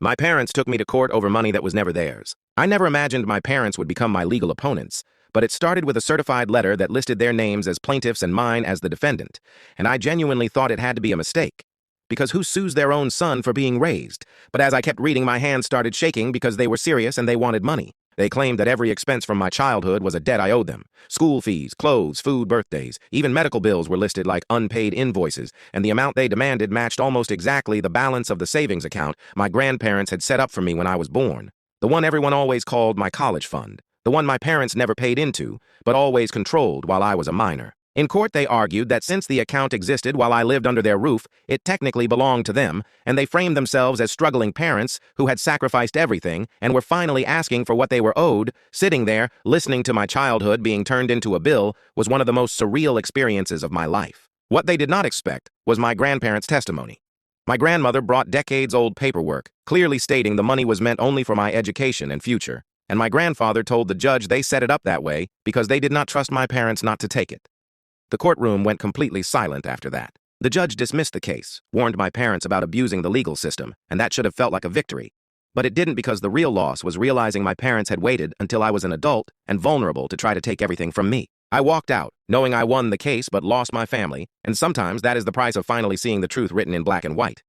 My parents took me to court over money that was never theirs. I never imagined my parents would become my legal opponents, but it started with a certified letter that listed their names as plaintiffs and mine as the defendant, and I genuinely thought it had to be a mistake. Because who sues their own son for being raised? But as I kept reading, my hands started shaking because they were serious and they wanted money. They claimed that every expense from my childhood was a debt I owed them. School fees, clothes, food, birthdays, even medical bills were listed like unpaid invoices, and the amount they demanded matched almost exactly the balance of the savings account my grandparents had set up for me when I was born. The one everyone always called my college fund. The one my parents never paid into, but always controlled while I was a minor. In court, they argued that since the account existed while I lived under their roof, it technically belonged to them, and they framed themselves as struggling parents who had sacrificed everything and were finally asking for what they were owed. Sitting there, listening to my childhood being turned into a bill was one of the most surreal experiences of my life. What they did not expect was my grandparents' testimony. My grandmother brought decades-old paperwork, clearly stating the money was meant only for my education and future, and my grandfather told the judge they set it up that way because they did not trust my parents not to take it. The courtroom went completely silent after that. The judge dismissed the case, warned my parents about abusing the legal system, and that should have felt like a victory. But it didn't, because the real loss was realizing my parents had waited until I was an adult and vulnerable to try to take everything from me. I walked out, knowing I won the case but lost my family, and sometimes that is the price of finally seeing the truth written in black and white.